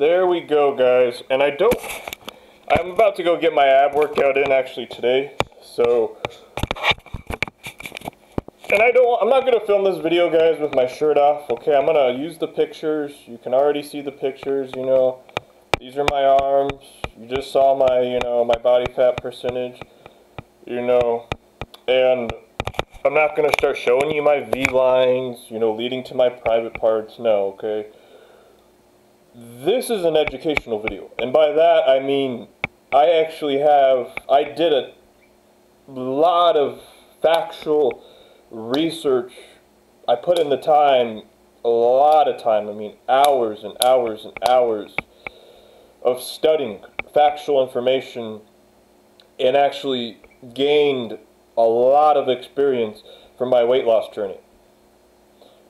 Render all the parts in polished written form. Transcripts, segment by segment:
There we go, guys. And I'm about to go get my ab workout in actually today. So, and I'm not going to film this video, guys, with my shirt off. Okay, I'm going to use the pictures. You can already see the pictures, you know. These are my arms. You just saw my, my body fat percentage, and I'm not going to start showing you my V lines, leading to my private parts. No, okay? This is an educational video. And by that, I mean, I did a lot of factual research. I put in the time, a lot of time, I mean, hours and hours and hours of studying factual information, and actually gained a lot of experience from my weight loss journey,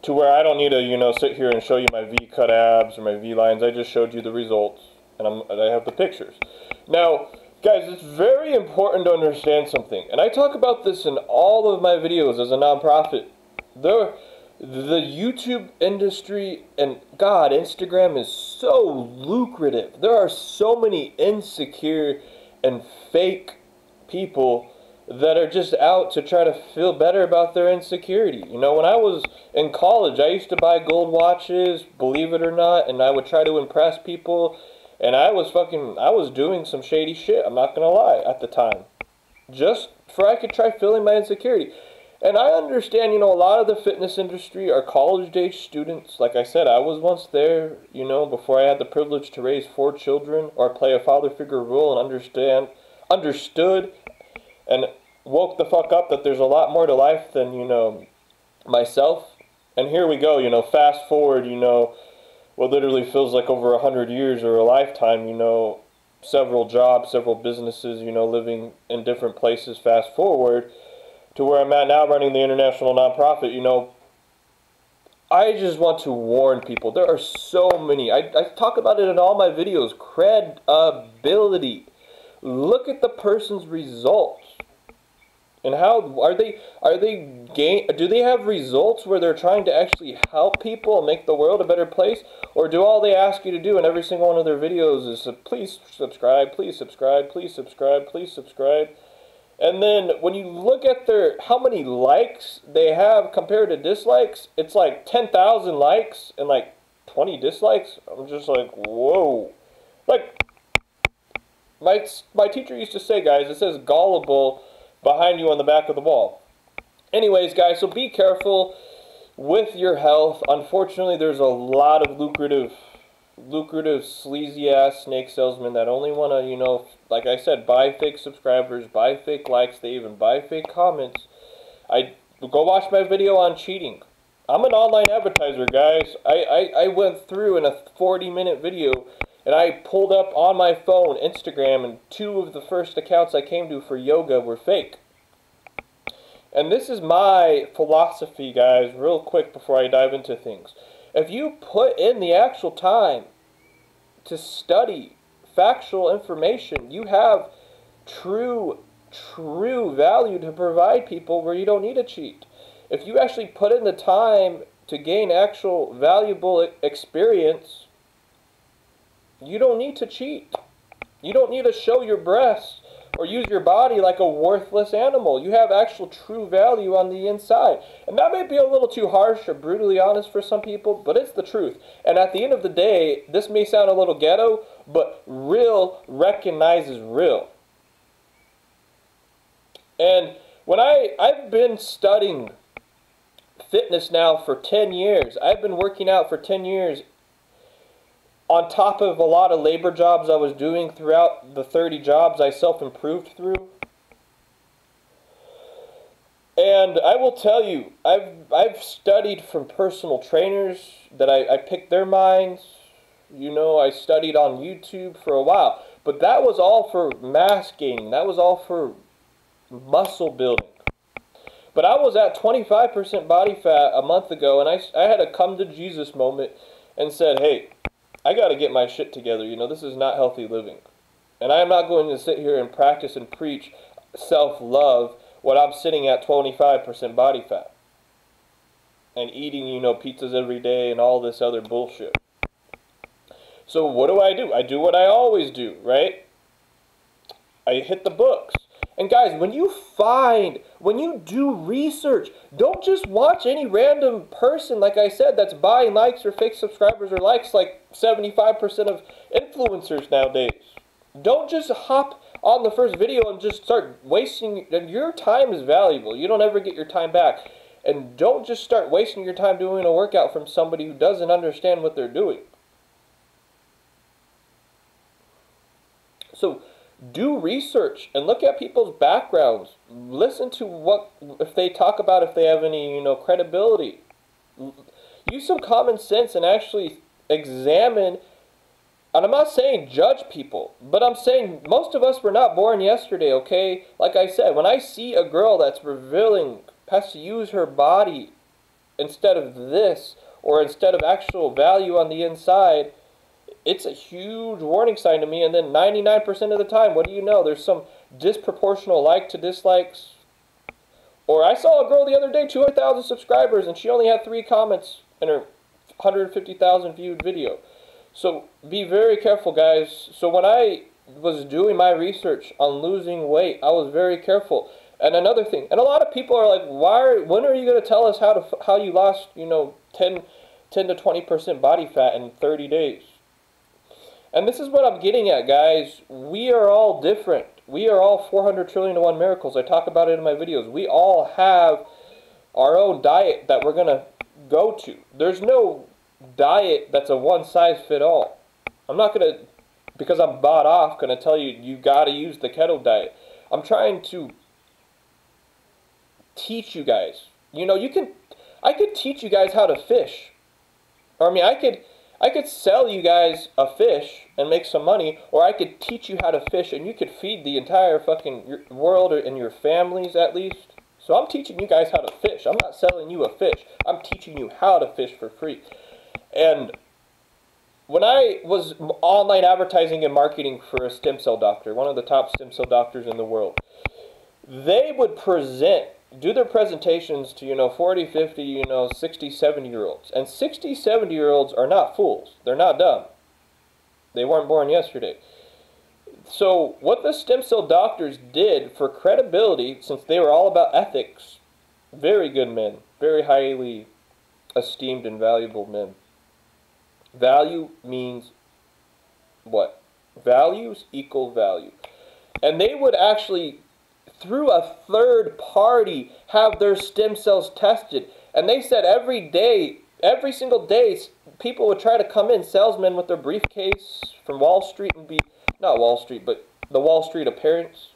to where I don't need to sit here and show you my V-cut abs or my V-lines. I just showed you the results, and I have the pictures. Now, guys, it's very important to understand something, and I talk about this in all of my videos as a nonprofit. The YouTube industry and Instagram is so lucrative. There are so many insecure and fake people that are just out to try to feel better about their insecurity. When I was in college, I used to buy gold watches, believe it or not, and I would try to impress people, and I was doing some shady shit, I'm not gonna lie, at the time. Just for I could try feeling my insecurity. And I understand, a lot of the fitness industry are college-age students. Like I said, I was once there, before I had the privilege to raise 4 children or play a father figure role and understood and woke the fuck up that there's a lot more to life than, myself. And here we go, fast forward, what literally feels like over 100 years or a lifetime, several jobs, several businesses, living in different places, fast forward to where I'm at now running the international nonprofit. I just want to warn people. There are so many. I talk about it in all my videos. Credibility. Look at the person's results. And how do they have results where they're trying to actually help people and make the world a better place? Or do all they ask you to do in every single one of their videos is please subscribe, please subscribe, please subscribe, please subscribe? And then when you look at how many likes they have compared to dislikes, it's like 10,000 likes and like 20 dislikes. I'm just like, whoa. Like, my teacher used to say, guys, it says gullible behind you on the back of the wall. Anyways, guys, so be careful with your health. Unfortunately, there's a lot of lucrative sleazy-ass snake salesmen that only want to, like I said, buy fake subscribers, buy fake likes, they even buy fake comments. Go watch my video on cheating. I'm an online advertiser, guys. I went through in a 40-minute video, and I pulled up on my phone Instagram, and 2 of the first accounts I came to for yoga were fake. And this is my philosophy, guys, real quick before I dive into things. If you put in the actual time to study factual information, you have true value to provide people where you don't need to cheat. If you actually put in the time to gain actual valuable experience, you don't need to cheat. You don't need to show your breasts or use your body like a worthless animal. You have actual true value on the inside. And that may be a little too harsh or brutally honest for some people, but it's the truth. And at the end of the day, this may sound a little ghetto, but real recognizes real. And when I've been studying fitness now for 10 years. I've been working out for 10 years on top of a lot of labor jobs I was doing throughout the 30 jobs I self-improved through. And I will tell you, I've studied from personal trainers that I picked their minds. I studied on YouTube for a while. But that was all for mass gaining. That was all for muscle building. But I was at 25% body fat a month ago, and I had a come to Jesus moment and said, hey, I got to get my shit together. This is not healthy living. And I am not going to sit here and practice and preach self-love when I'm sitting at 25% body fat and eating, pizzas every day and all this other bullshit. So what do? I do what I always do, right? I hit the books. And guys, when you do research, don't just watch any random person, like I said, that's buying likes or fake subscribers or likes like 75% of influencers nowadays. Don't just hop on the first video and just start wasting, your time is valuable. You don't ever get your time back. And don't just start wasting your time doing a workout from somebody who doesn't understand what they're doing. So do research and look at people's backgrounds. Listen to what, if they talk about, if they have any, credibility. Use some common sense and actually examine. And I'm not saying judge people, but I'm saying most of us were not born yesterday, okay? Like I said, when I see a girl that's revealing, has to use her body instead of this, or instead of actual value on the inside, it's a huge warning sign to me. And then 99% of the time, what do you know? There's some disproportional like to dislikes. Or I saw a girl the other day, 200,000 subscribers, and she only had 3 comments in her 150,000 viewed video. So be very careful, guys. So when I was doing my research on losing weight, I was very careful. And another thing, and a lot of people are like, when are you going to tell us how you lost, 10 to 20% body fat in 30 days? And this is what I'm getting at, guys. We are all different. We are all 400 trillion to 1 miracles. I talk about it in my videos. We all have our own diet that we're going to go to. There's no diet that's a one-size-fit-all. I'm not going to, because I'm bought off, going to tell you, you got to use the keto diet. I'm trying to teach you guys. I could teach you guys how to fish. Or, I could sell you guys a fish and make some money, or I could teach you how to fish and you could feed the entire fucking world and your families at least. So I'm teaching you guys how to fish. I'm not selling you a fish. I'm teaching you how to fish for free. And when I was online advertising and marketing for a stem cell doctor, one of the top stem cell doctors in the world, they would do their presentations to, 40, 50, 60, 70-year-olds. And 60, 70-year-olds are not fools. They're not dumb. They weren't born yesterday. So what the stem cell doctors did for credibility, since they were all about ethics, very good men, very highly esteemed and valuable men. Value means what? Values equal value. And they would actually, through a third party, have their stem cells tested. And they said every single day, people would try to come in, salesmen with their briefcase from Wall Street, and not Wall Street, but the Wall Street appearance.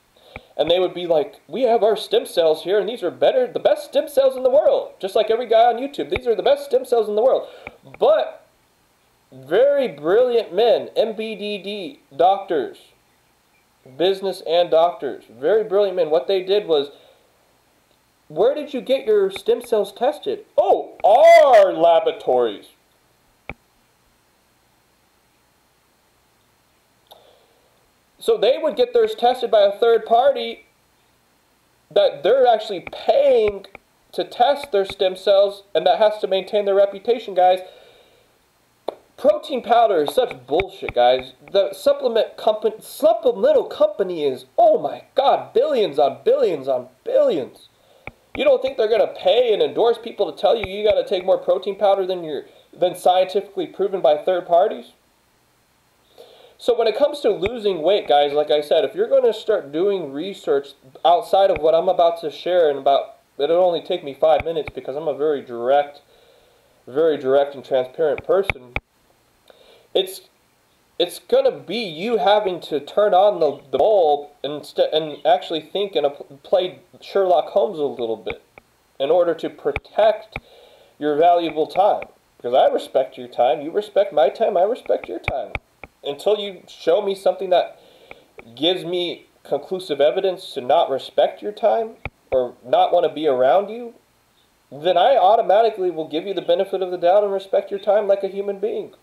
And they would be like, we have our stem cells here, and these are the best stem cells in the world. Just like every guy on YouTube, these are the best stem cells in the world. But very brilliant men, MBDD doctors, business and doctors, very brilliant men. What they did was, where did you get your stem cells tested? Oh, our laboratories. So they would get theirs tested by a third party that they're actually paying to test their stem cells, and that has to maintain their reputation, guys. Protein powder is such bullshit, guys. The supplemental company is, oh my God, billions on billions on billions. You don't think they're going to pay and endorse people to tell you got to take more protein powder than scientifically proven by third parties? So when it comes to losing weight, guys, like I said, if you're going to start doing research outside of what I'm about to share, it'll only take me 5 minutes because I'm a very direct and transparent person. It's going to be you having to turn on the bulb and actually think and play Sherlock Holmes a little bit in order to protect your valuable time. Because I respect your time, you respect my time, I respect your time. Until you show me something that gives me conclusive evidence to not respect your time or not want to be around you, then I automatically will give you the benefit of the doubt and respect your time like a human being.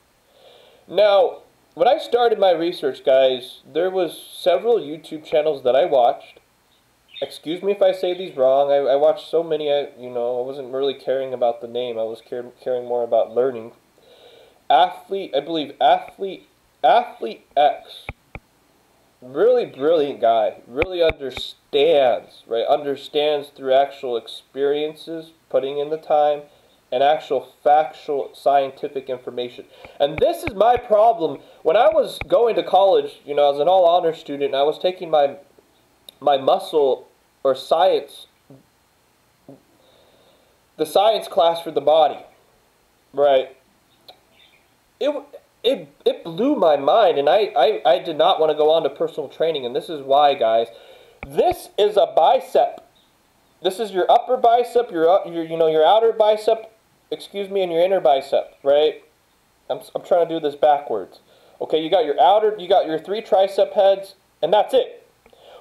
Now, when I started my research, guys, there was several YouTube channels that I watched. Excuse me if I say these wrong. I watched so many, I wasn't really caring about the name. I was caring more about learning. I believe Athlete Athlete X, really brilliant guy, really understands, right? Understands through actual experiences, putting in the time, and actual factual scientific information. And this is my problem. When I was going to college, you know, as an all-honor student, I was taking my muscle or science, the science class for the body, right? It blew my mind, and I did not want to go on to personal training, and this is why, guys. This is a bicep. This is your upper bicep, your outer bicep, excuse me, and your inner bicep, right? I'm trying to do this backwards. Okay, you got your 3 tricep heads, and that's it.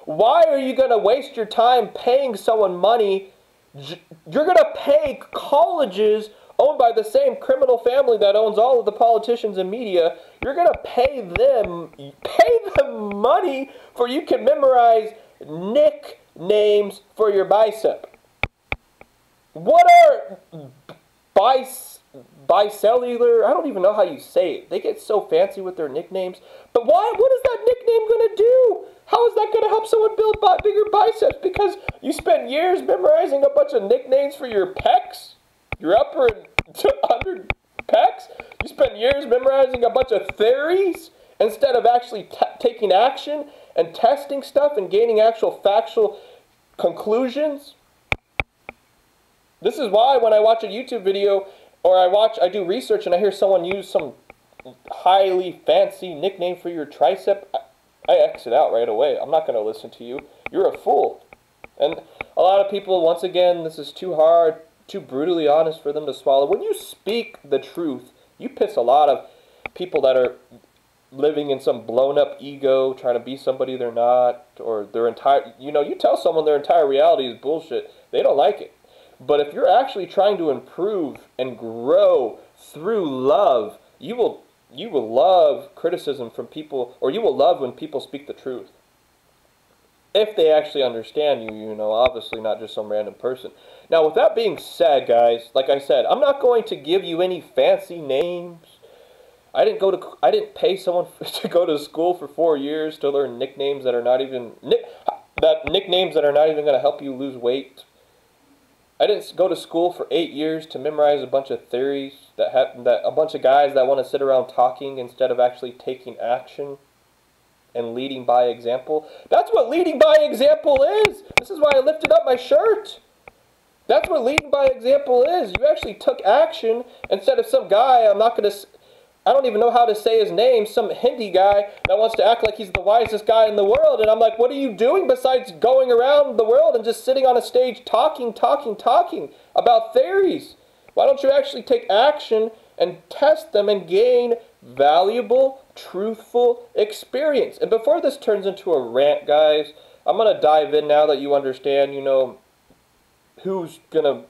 Why are you going to waste your time paying someone money? You're going to pay colleges owned by the same criminal family that owns all of the politicians and media. You're going to pay them money for you can memorize nicknames for your bicep. What are bicellular? I don't even know how you say it. They get so fancy with their nicknames. But why? What is that nickname going to do? How is that going to help someone build bigger biceps? Because you spent years memorizing a bunch of nicknames for your pecs, your upper and under pecs. You spent years memorizing a bunch of theories instead of actually taking action and testing stuff and gaining actual factual conclusions. This is why when I watch a YouTube video or I do research and I hear someone use some highly fancy nickname for your tricep, I exit out right away. I'm not going to listen to you. You're a fool. And a lot of people, once again, this is too hard, too brutally honest for them to swallow. When you speak the truth, you piss a lot of people that are living in some blown up ego, trying to be somebody they're not, or their entire, you tell someone their entire reality is bullshit, they don't like it. But if you're actually trying to improve and grow through love, you will love criticism from people, or you will love when people speak the truth. If they actually understand you, obviously not just some random person. Now, with that being said, guys, like I said, I'm not going to give you any fancy names. I didn't pay someone to go to school for 4 years to learn nicknames that are not even nicknames that are not even going to help you lose weight. I didn't go to school for 8 years to memorize a bunch of theories that a bunch of guys that want to sit around talking instead of actually taking action and leading by example. That's what leading by example is. This is why I lifted up my shirt. That's what leading by example is. You actually took action instead of some guy, I don't even know how to say his name, some Hindi guy that wants to act like he's the wisest guy in the world. And I'm like, what are you doing besides going around the world and just sitting on a stage talking about theories? Why don't you actually take action and test them and gain valuable, truthful experience? And before this turns into a rant, guys, I'm going to dive in now that you understand, who's going to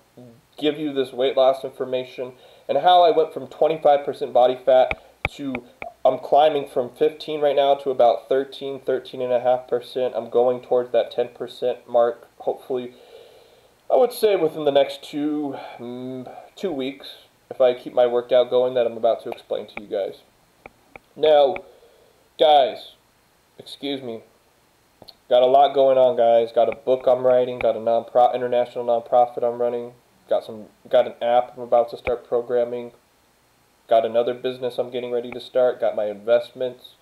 give you this weight loss information and how I went from 25% body fat to, I'm climbing from 15 right now to about 13.5%. I'm going towards that 10% mark, hopefully, I would say within the next two weeks, if I keep my workout going that I'm about to explain to you guys. Now, guys, excuse me, got a lot going on, guys. Got a book I'm writing, got a international nonprofit I'm running, got an app I'm about to start programming, got another business I'm getting ready to start, got my investments.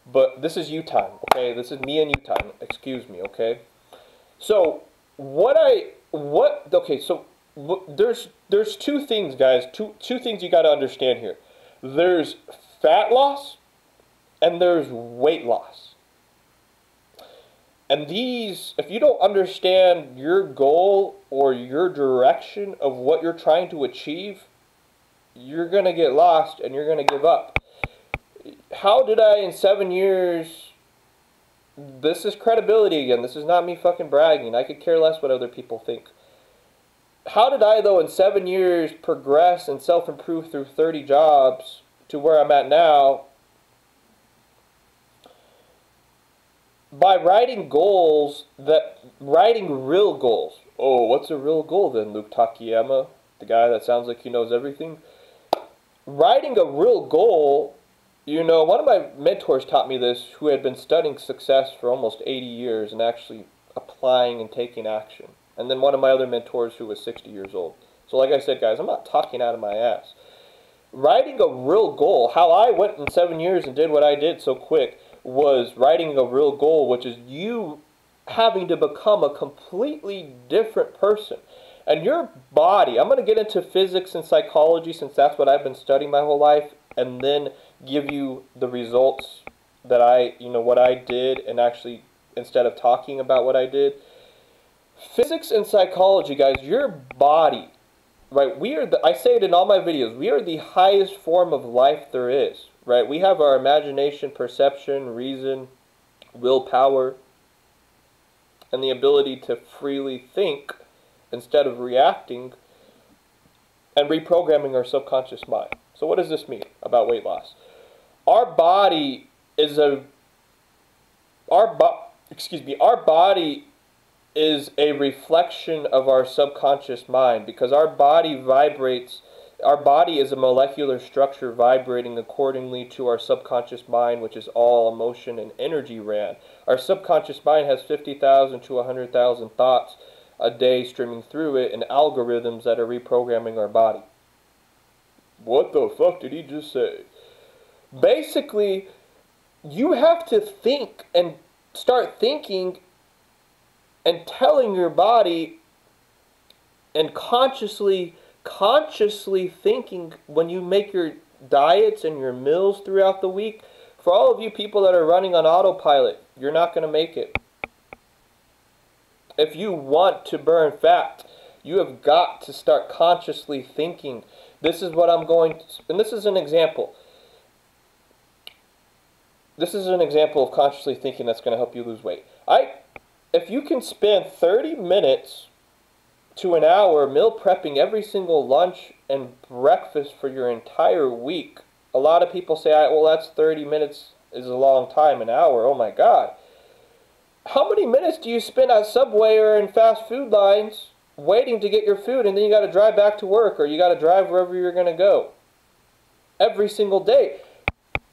But this is you time, okay? This is me and you time, excuse me, okay? So, there's two things, guys, two things you got to understand here. There's fat loss and there's weight loss. And these, if you don't understand your goal or your direction of what you're trying to achieve, you're going to get lost and you're going to give up. How did I, in 7 years, this is credibility again, this is not me fucking bragging, I could care less what other people think. How did I, though, in 7 years progress and self-improve through 30 jobs to where I'm at now? By writing real goals. Oh, what's a real goal then, Luke Takayama? The guy that sounds like he knows everything? Writing a real goal You know, one of my mentors taught me this, who had been studying success for almost 80 years and actually applying and taking action. And then one of my other mentors who was 60 years old. So like I said, guys, I'm not talking out of my ass. Writing a real goal, how I went in 7 years and did what I did so quick, was writing a real goal, which is you having to become a completely different person. And your body, I'm going to get into physics and psychology since that's what I've been studying my whole life, and then give you the results that what I did, and actually, instead of talking about what I did. Physics and psychology, guys, your body, right? I say it in all my videos, we are the highest form of life there is, right? We have our imagination, perception, reason, willpower, and the ability to freely think instead of reacting and reprogramming our subconscious mind. So what does this mean about weight loss? Our body is a reflection of our subconscious mind, because our body vibrates. Our body is a molecular structure vibrating accordingly to our subconscious mind, which is all emotion and energy ran. Our subconscious mind has 50,000 to 100,000 thoughts a day streaming through it, and algorithms that are reprogramming our body. What the fuck did he just say? Basically, you have to think and start thinking and telling your body and consciously thinking when you make your diets and your meals throughout the week. For all of you people that are running on autopilot, you're not going to make it. If you want to burn fat, you have got to start consciously thinking. This is what I'm going to, and this is an example. This is an example of consciously thinking that's going to help you lose weight. If you can spend 30 minutes to an hour meal prepping every single lunch and breakfast for your entire week, a lot of people say, well, that's 30 minutes is a long time, an hour, oh my God. How many minutes do you spend at Subway or in fast food lines waiting to get your food, and then you got to drive back to work, or you got to drive wherever you're going to go every single day?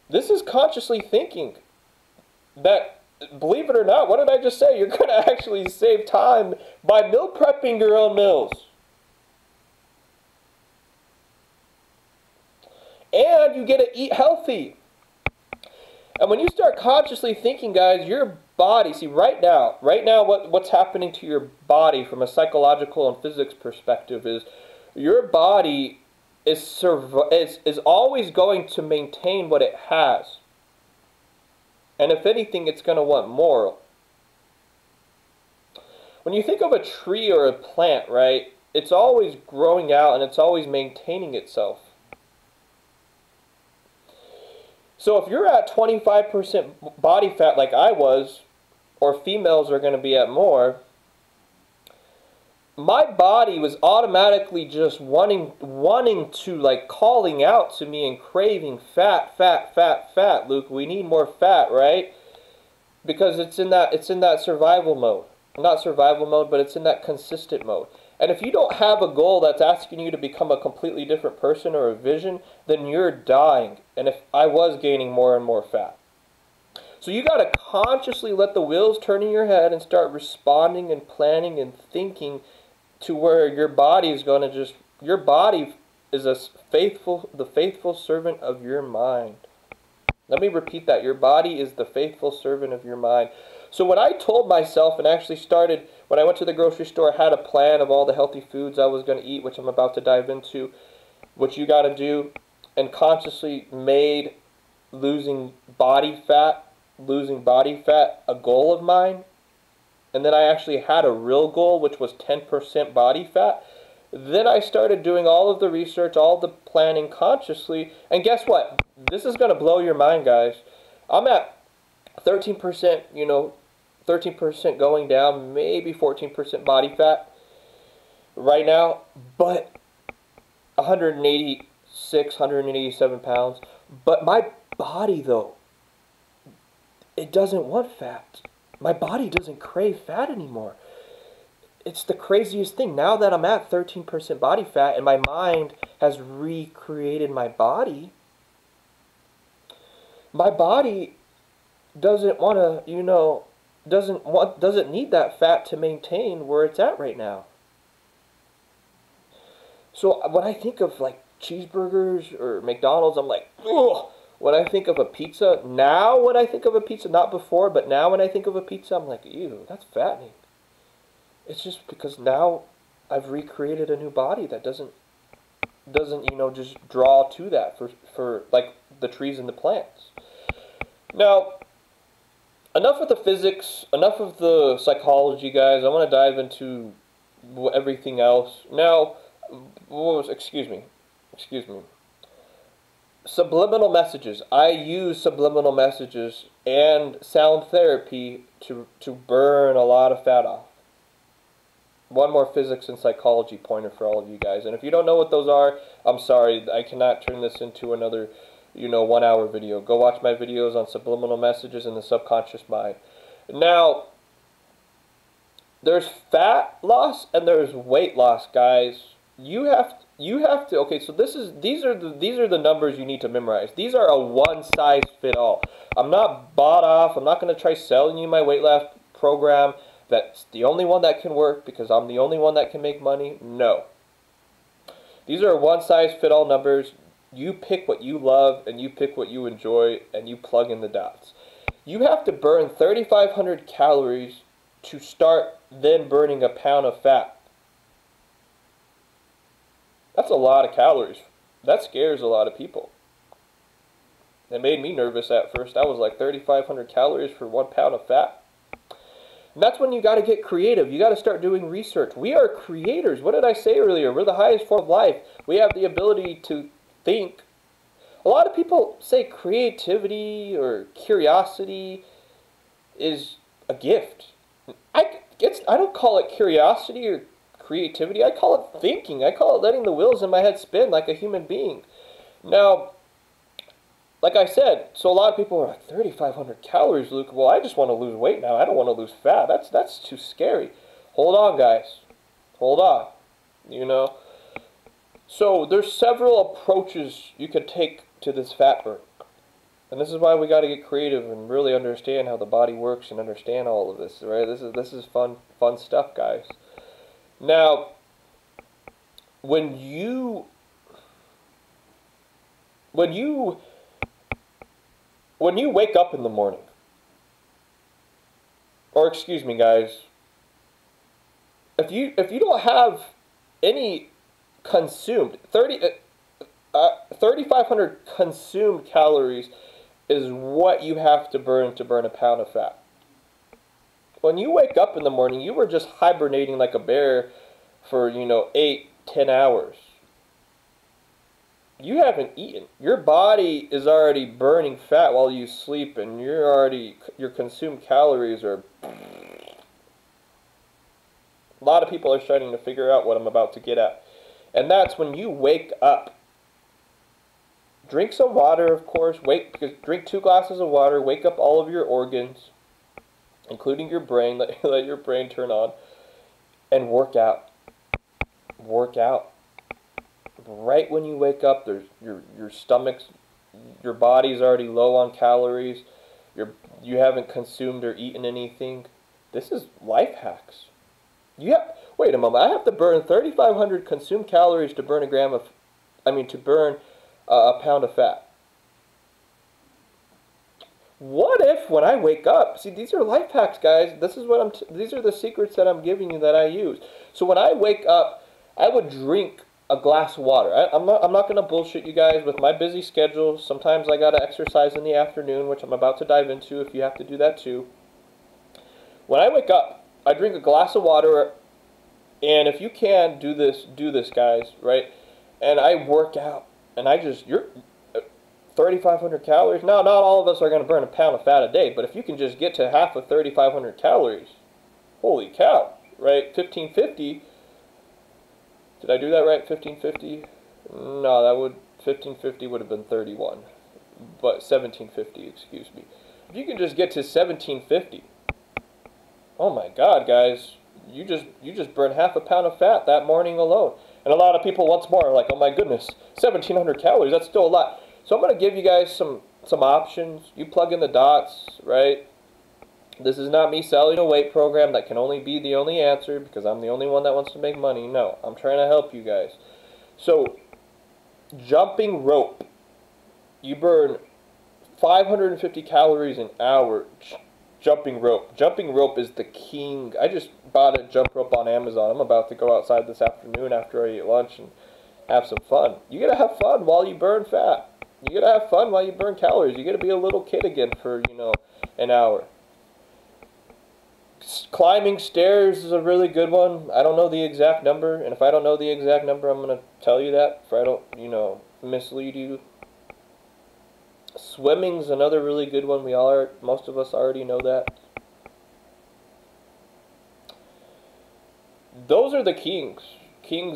This is consciously thinking that, believe it or not, what did I just say? You're going to actually save time by meal prepping your own meals. And you get to eat healthy. And when you start consciously thinking, guys, your body, see right now what's happening to your body from a psychological and physics perspective is your body is always going to maintain what it has. And if anything, it's going to want more. When you think of a tree or a plant, right, it's always growing out and it's always maintaining itself. So if you're at 25% body fat like I was, or females are going to be at more, my body was automatically just wanting to, like, calling out to me and craving fat. Luke, we need more fat, right? Because it's in that survival mode. Not survival mode, but it's in that consistent mode. And if you don't have a goal that's asking you to become a completely different person or a vision, then you're dying. And if I was gaining more and more fat. So you got to consciously let the wheels turn in your head and start responding and planning and thinking to where your body is going to just, your body is the faithful servant of your mind. Let me repeat that. Your body is the faithful servant of your mind. So when I told myself and actually started, when I went to the grocery store, I had a plan of all the healthy foods I was going to eat, which I'm about to dive into, what you got to do, and consciously made losing body fat a goal of mine. And then I actually had a real goal, which was 10% body fat. Then I started doing all of the research, all the planning consciously. And guess what? This is going to blow your mind, guys. I'm at 13%, 13% going down, maybe 14% body fat right now, but 186, 187 pounds. But my body, though, it doesn't want fat. My body doesn't crave fat anymore. It's the craziest thing. Now that I'm at 13% body fat and my mind has recreated my body, My body doesn't want to, doesn't need that fat to maintain where it's at right now. So when I think of like cheeseburgers or McDonald's, I'm like, ugh. When I think of a pizza, now when I think of a pizza, not before, but now when I think of a pizza, I'm like, ew, that's fattening. It's just because now I've recreated a new body that doesn't just draw to that for like the trees and the plants. Now, enough of the physics, enough of the psychology, guys. I want to dive into everything else. Now, excuse me. Subliminal messages. I use subliminal messages and sound therapy to burn a lot of fat off. One more physics and psychology pointer for all of you guys. And if you don't know what those are, I'm sorry. I cannot turn this into another, 1 hour video. Go watch my videos on subliminal messages and the subconscious mind. Now, there's fat loss and there's weight loss, guys. You have to, okay, so these are the numbers you need to memorize. These are a one-size-fit-all. I'm not bought off. I'm not going to try selling you my weight loss program. That's the only one that can work because I'm the only one that can make money. No. These are one-size-fit-all numbers. You pick what you love and you pick what you enjoy and you plug in the dots. You have to burn 3,500 calories to start then burning a pound of fat. That's a lot of calories. That scares a lot of people. It made me nervous at first. I was like 3,500 calories for 1 pound of fat. And that's when you got to get creative. You got to start doing research. We are creators. What did I say earlier? We're the highest form of life. We have the ability to think. A lot of people say creativity or curiosity is a gift. I don't call it curiosity or creativity. I call it thinking. I call it letting the wheels in my head spin like a human being. Now, like I said, so a lot of people are like, 3,500 calories, Luke. Well, I just want to lose weight now. I don't want to lose fat. That's too scary. Hold on, guys. Hold on. So there's several approaches you could take to this fat burn. And this is why we got to get creative and really understand how the body works and understand all of this, right? This is fun stuff, guys. Now, when you wake up in the morning, or excuse me, guys, if you don't have any consumed 3,500 consumed calories is what you have to burn a pound of fat. When you wake up in the morning, you were just hibernating like a bear for, 8-10 hours. You haven't eaten. Your body is already burning fat while you sleep, and your consumed calories are... A lot of people are starting to figure out what I'm about to get at. And that's when you wake up. Drink some water, of course. Drink 2 glasses of water. Wake up all of your organs, including your brain. Let your brain turn on. And work out. Work out. Right when you wake up, your stomach's, your body's already low on calories. You haven't consumed or eaten anything. This is life hacks. Wait a moment. I have to burn 3,500 consumed calories to burn a pound of fat. What if when I wake up, see, these are life hacks, guys. These are the secrets that I'm giving you that I use. So when I wake up, I would drink a glass of water. I'm not going to bullshit you guys with my busy schedule. Sometimes I got to exercise in the afternoon, which I'm about to dive into if you have to do that too. When I wake up, I drink a glass of water, and if you can, do this, guys, right? And I work out, and you're 3,500 calories. Now, not all of us are going to burn a pound of fat a day, but if you can just get to half of 3,500 calories, holy cow, right? 1,550. Did I do that right? 1,550? No, 1,550 would have been 31. But 1,750, excuse me. If you can just get to 1,750, oh my God, guys, you just burn half a pound of fat that morning alone. And a lot of people once more are like, oh my goodness, 1,700 calories, that's still a lot. So I'm going to give you guys some some options. You plug in the dots, right? This is not me selling a weight program that can only be the only answer because I'm the only one that wants to make money. No, I'm trying to help you guys. So, jumping rope. You burn 550 calories an hour jumping rope. Jumping rope is the king. I just bought a jump rope on Amazon. I'm about to go outside this afternoon after I eat lunch and have some fun. You gotta have fun while you burn fat. You gotta have fun while you burn calories. You gotta be a little kid again for, an hour. Climbing stairs is a really good one. I don't know the exact number, and if I don't know the exact number, I'm gonna tell you that if I don't, mislead you. Swimming's another really good one. Most of us already know that. Those are the kings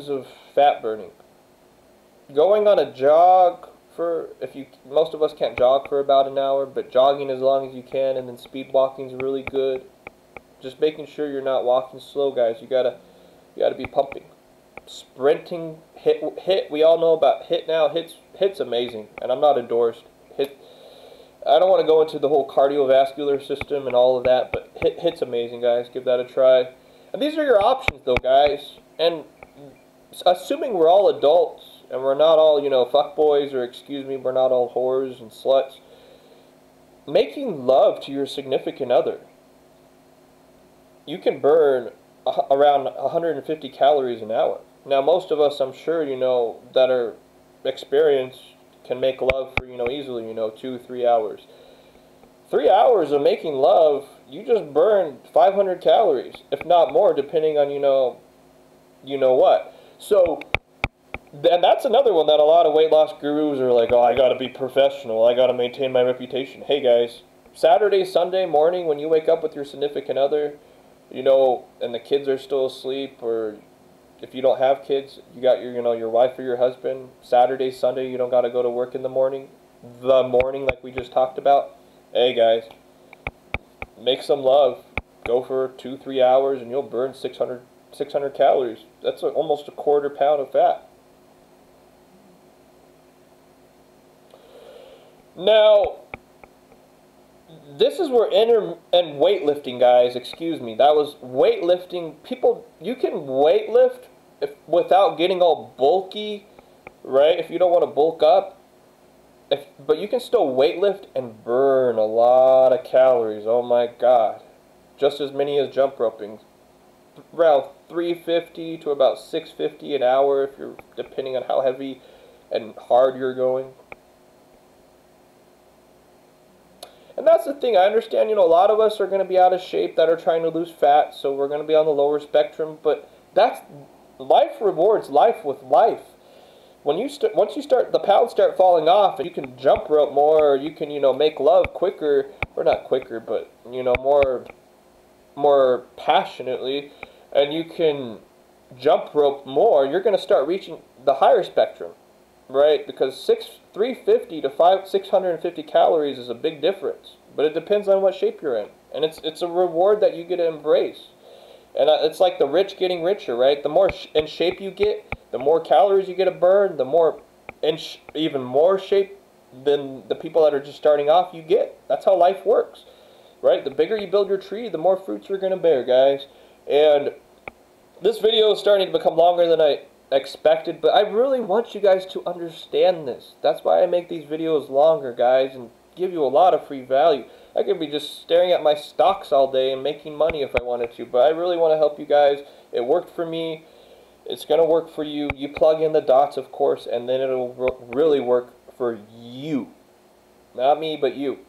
of fat burning. Going on a jog most of us can't jog for about an hour, but jogging as long as you can, and then speed walking is really good. Just making sure you're not walking slow, guys. You gotta be pumping. Sprinting, hit. We all know about hit now. Hit's amazing, and I'm not endorsed. I don't want to go into the whole cardiovascular system and all of that, but hit's amazing, guys. Give that a try. And these are your options, though, guys. And assuming we're all adults and we're not all, fuckboys, or we're not all whores and sluts. Making love to your significant other. You can burn around 150 calories an hour. Now, most of us, I'm sure, that are experienced can make love for, easily, 2-3 hours. 3 hours of making love, you just burn 500 calories, if not more, depending on, what. So, and that's another one that a lot of weight loss gurus are like, oh, I gotta be professional, I gotta maintain my reputation. Hey guys, Saturday, Sunday morning when you wake up with your significant other, and the kids are still asleep, or if you don't have kids, you got your wife or your husband, Saturday, Sunday, you don't got to go to work in the morning like we just talked about. Hey guys, make some love. Go for 2-3 hours and you'll burn 600 calories. That's almost a quarter pound of fat. Now, this is where and weightlifting, guys, that was weightlifting. People, you can weightlift without getting all bulky, right? If you don't want to bulk up, but you can still weightlift and burn a lot of calories. Oh my God, just as many as jump roping, around 350 to about 650 an hour, if you're depending on how heavy and hard you're going. And that's the thing, I understand, a lot of us are going to be out of shape that are trying to lose fat, so we're going to be on the lower spectrum, but life rewards life with life. Once you start, the pounds start falling off, and you can jump rope more, or you can, make love quicker, or not quicker, but, more passionately, and you can jump rope more, you're going to start reaching the higher spectrum. Right, because 350 to 650 calories is a big difference, but it depends on what shape you're in, and it's a reward that you get to embrace. And it's like the rich getting richer, right? The more in shape you get, the more calories you get to burn, the more even more shape than the people that are just starting off you get. That's how life works, right? The bigger you build your tree, the more fruits you're going to bear, guys. And this video is starting to become longer than I expected, but I really want you guys to understand this. That's why I make these videos longer, guys, and give you a lot of free value. I could be just staring at my stocks all day and making money if I wanted to, but I really want to help you guys. It worked for me. It's going to work for you. You plug in the dots, of course, and then it'll really work for you. Not me, but you.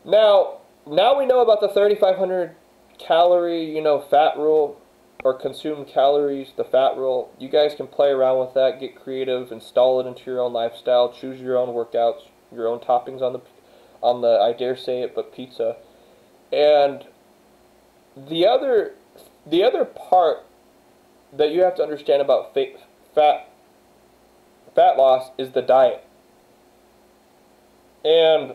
Now we know about the 3,500 calorie, fat rule, or consumed calories, the fat rule. You guys can play around with that, get creative, install it into your own lifestyle, choose your own workouts, your own toppings on the I dare say it, but pizza. And the other part that you have to understand about fat loss is the diet. And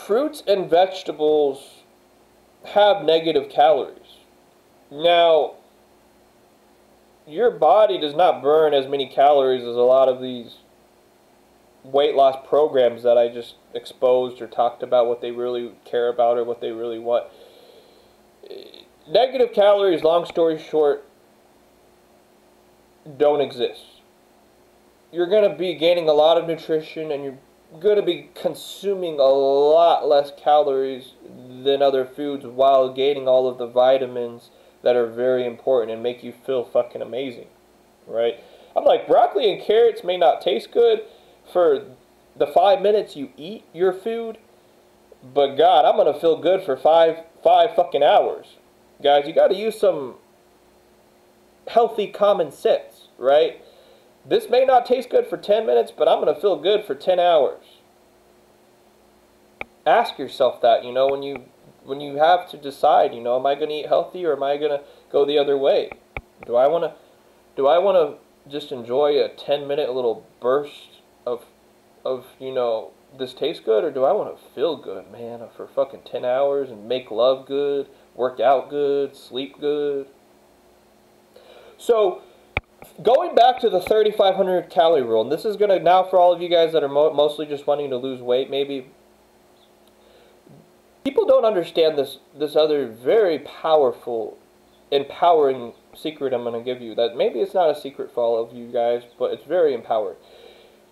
fruits and vegetables have negative calories. Now, your body does not burn as many calories as a lot of these weight loss programs that I just exposed or talked about what they really care about or what they really want. Negative calories, long story short, don't exist. You're going to be gaining a lot of nutrition and you're going to be consuming a lot less calories than other foods while gaining all of the vitamins that are very important and make you feel fucking amazing, right? I'm like, broccoli and carrots may not taste good for the 5 minutes you eat your food, but God, I'm going to feel good for five fucking hours. Guys, you got to use some healthy common sense, right? This may not taste good for 10 minutes, but I'm going to feel good for 10 hours. Ask yourself that, you know, when you have to decide, you know, am I going to eat healthy or am I going to go the other way? Do I want to just enjoy a 10-minute little burst of, you know, this tastes good, or do I want to feel good, man, for fucking 10 hours and make love good, work out good, sleep good? So, going back to the 3,500 calorie rule, and this is going to, now for all of you guys that are mostly just wanting to lose weight, maybe, people don't understand this other very powerful, empowering secret I'm going to give you. That maybe it's not a secret for all of you guys, but it's very empowering.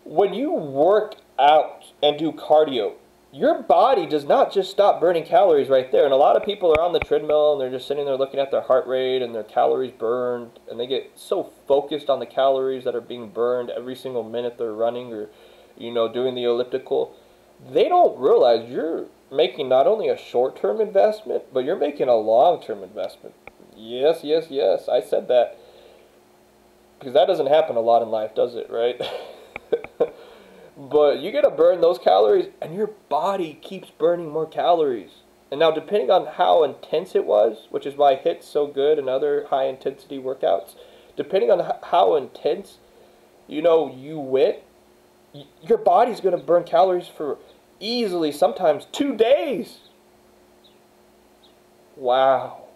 When you work out and do cardio, your body does not just stop burning calories right there. And a lot of people are on the treadmill and they're just sitting there looking at their heart rate and their calories burned, and they get so focused on the calories that are being burned every single minute they're running or, you know, doing the elliptical. They don't realize you're making not only a short-term investment, but you're making a long-term investment. Yes, yes, yes, I said that. Because that doesn't happen a lot in life, does it, right? But you get to burn those calories, and your body keeps burning more calories. And now, depending on how intense it was, which is why HIIT's so good and other high-intensity workouts, depending on how intense, you know, you went, your body's going to burn calories for easily, sometimes 2 days. Wow.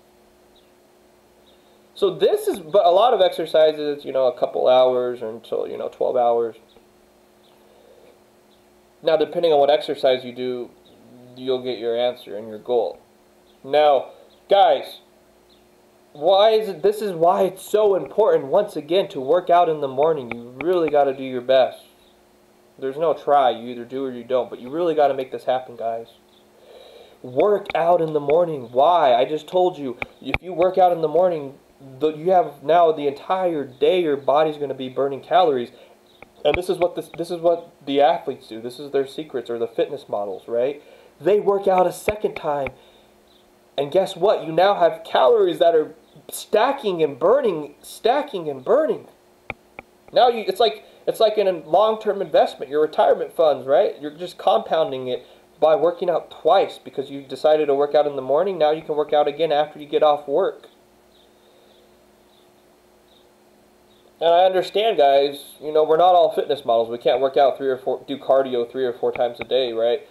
So this is, but a lot of exercises, you know, a couple hours or until, you know, 12 hours. Now, depending on what exercise you do, you'll get your answer and your goal. Now, guys, this is why it's so important, once again, to work out in the morning. You really got to do your best. There's no try. You either do or you don't, but you really got to make this happen, guys. Work out in the morning. Why? I just told you, if you work out in the morning, you have now the entire day your body's going to be burning calories. And this is what the athletes do. This is their secrets, or the fitness models, right? They work out a second time, and guess what? You now have calories that are stacking and burning, stacking and burning. Now it's like in a long-term investment, your retirement funds, right? You're just compounding it by working out twice because you decided to work out in the morning. Now you can work out again after you get off work. And I understand, guys, you know, we're not all fitness models. We can't work out do cardio 3 or 4 times a day, right?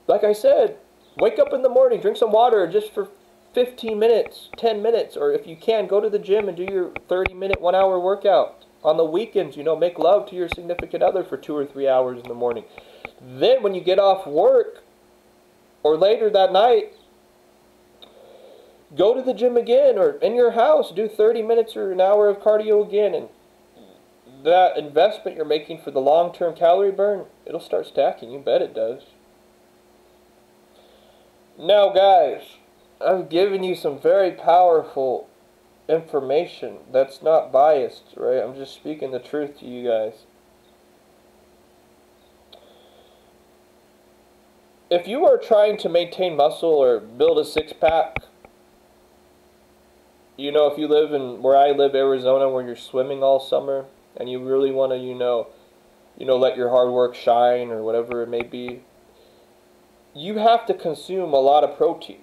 Like I said, wake up in the morning, drink some water just for 15 minutes, 10 minutes, or if you can, go to the gym and do your 30-minute, 1-hour workout. On the weekends, you know, make love to your significant other for 2 or 3 hours in the morning. Then when you get off work, or later that night, go to the gym again, or in your house, do 30 minutes or an hour of cardio again, and that investment you're making for the long-term calorie burn, it'll start stacking. You bet it does. Now, guys, I've given you some very powerful information that's not biased, right? I'm just speaking the truth to you guys. If you are trying to maintain muscle or build a six-pack, you know, if you live in where I live, Arizona, where you're swimming all summer, and you really want to, you know, let your hard work shine or whatever it may be, you have to consume a lot of protein.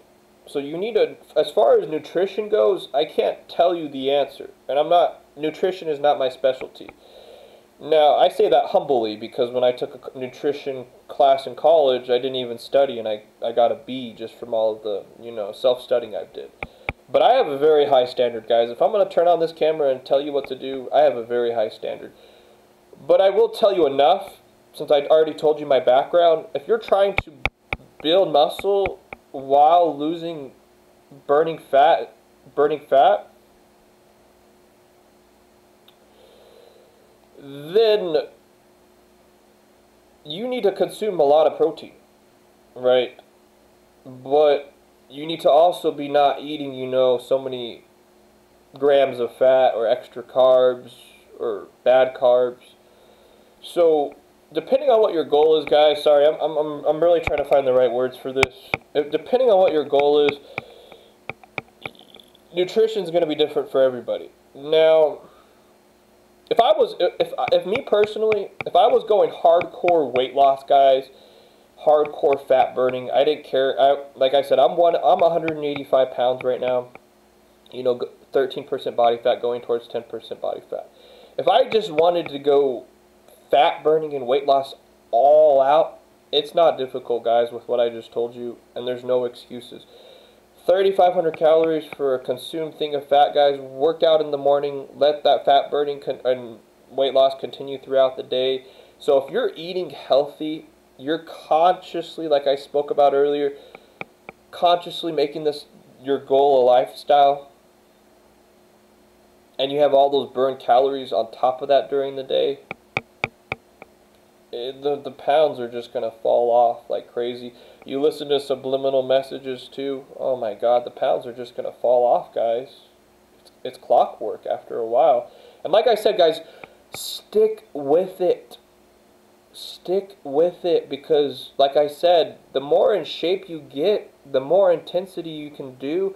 So you need as far as nutrition goes, I can't tell you the answer. And nutrition is not my specialty. Now, I say that humbly because when I took a nutrition class in college, I didn't even study, and I got a B just from all of the, you know, self-studying I did. But I have a very high standard, guys. If I'm going to turn on this camera and tell you what to do, I have a very high standard. But I will tell you enough, since I already told you my background. If you're trying to build muscle while burning fat, then you need to consume a lot of protein, right? But you need to also be not eating, so many grams of fat or extra carbs or bad carbs. So depending on what your goal is, guys, sorry, I'm really trying to find the right words for this. Depending on what your goal is, nutrition is going to be different for everybody. Now, if me personally, if I was going hardcore weight loss, guys, hardcore fat burning, I didn't care. Like I said, I'm 185 pounds right now. 13% body fat going towards 10% body fat. If I just wanted to go fat burning and weight loss all out, it's not difficult, guys, with what I just told you, and there's no excuses. 3,500 calories for a consumed thing of fat, guys. Work out in the morning. Let that fat burning and weight loss continue throughout the day. So if you're eating healthy, you're consciously, like I spoke about earlier, consciously making this your goal a lifestyle, and you have all those burned calories on top of that during the day, the pounds are just going to fall off like crazy. You listen to subliminal messages too. Oh my God, the pounds are just going to fall off, guys. It's clockwork after a while. And like I said, guys, stick with it. Stick with it, because like I said, the more in shape you get, the more intensity you can do,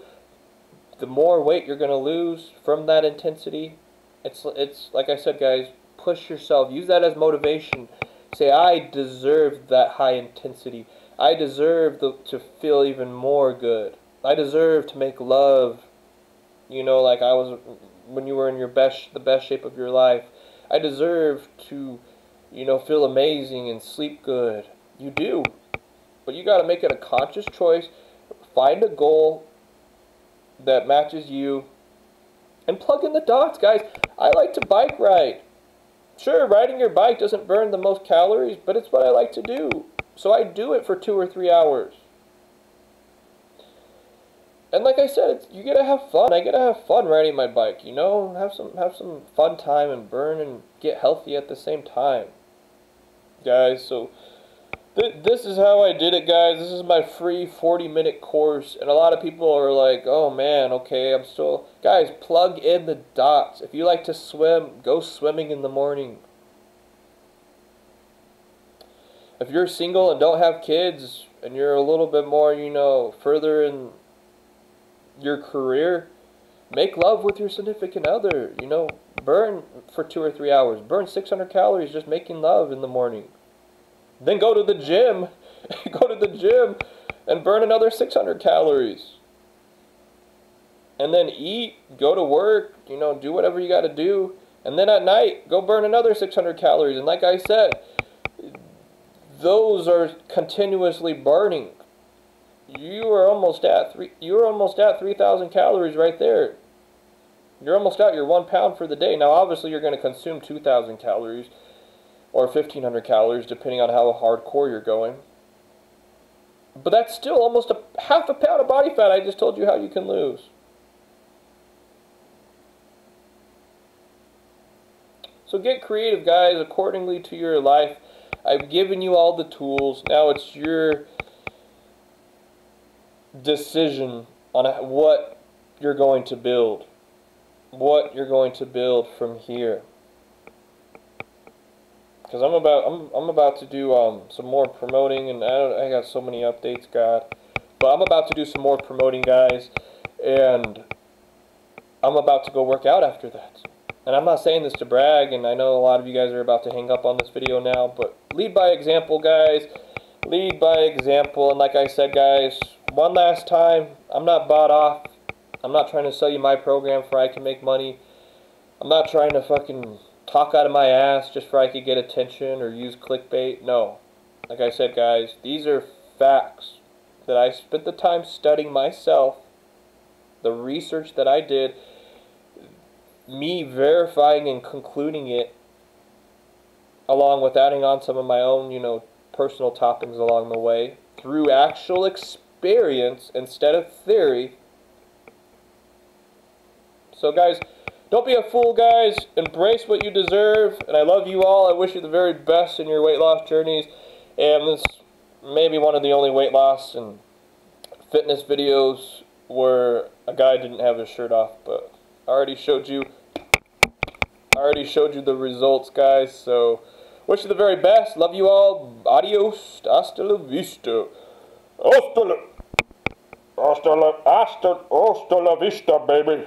the more weight you're going to lose from that intensity. It's like I said, guys, push yourself. Use that as motivation. Say, I deserve that high intensity. I deserve to feel even more good. I deserve to make love, like I was when you were in the best shape of your life. I deserve to, feel amazing and sleep good. You do. But you got to make it a conscious choice. Find a goal that matches you and plug in the dots, guys. I like to bike ride. Sure, riding your bike doesn't burn the most calories, but it's what I like to do. So I do it for 2 or 3 hours. And like I said, you gotta have fun. I gotta have fun riding my bike, have some fun time and burn and get healthy at the same time, guys. So this is how I did it, guys. This is my free 40-minute course, and a lot of people are like, oh man, okay, guys, plug in the dots. If you like to swim, go swimming in the morning. If you're single and don't have kids, and you're a little bit more, further in your career, make love with your significant other. Burn for 2 or 3 hours. Burn 600 calories just making love in the morning. Then go to the gym. Go to the gym and burn another 600 calories. And then eat, go to work, do whatever you got to do. And then at night, go burn another 600 calories. And like I said, those are continuously burning. You're almost at 3,000 calories right there. You're almost at your 1 pound for the day. Now, obviously, you're going to consume 2,000 calories or 1,500 calories, depending on how hardcore you're going. But that's still almost half a pound of body fat I just told you how you can lose. So get creative, guys, accordingly to your life. I've given you all the tools. Now it's your decision on what you're going to build. What you're going to build from here. Because I'm about to do some more promoting, and I got so many updates, God. But I'm about to do some more promoting, guys, and I'm about to go work out after that. And I'm not saying this to brag, and I know a lot of you guys are about to hang up on this video now, but lead by example, guys. Lead by example. And like I said, guys, one last time, I'm not bought off. I'm not trying to sell you my program for I can make money. I'm not trying to fucking talk out of my ass just for I could get attention or use clickbait. No. Like I said, guys, these are facts that I spent the time studying myself. the research that I did, me verifying and concluding it, along with adding on some of my own, personal toppings along the way, through actual experience instead of theory. So guys, don't be a fool, guys. Embrace what you deserve, and I love you all. I wish you the very best in your weight loss journeys, and this may be one of the only weight loss and fitness videos where a guy didn't have his shirt off, but I already showed you the results, guys. So wish you the very best. Love you all. Adios. Hasta la vista. Hasta la vista, baby.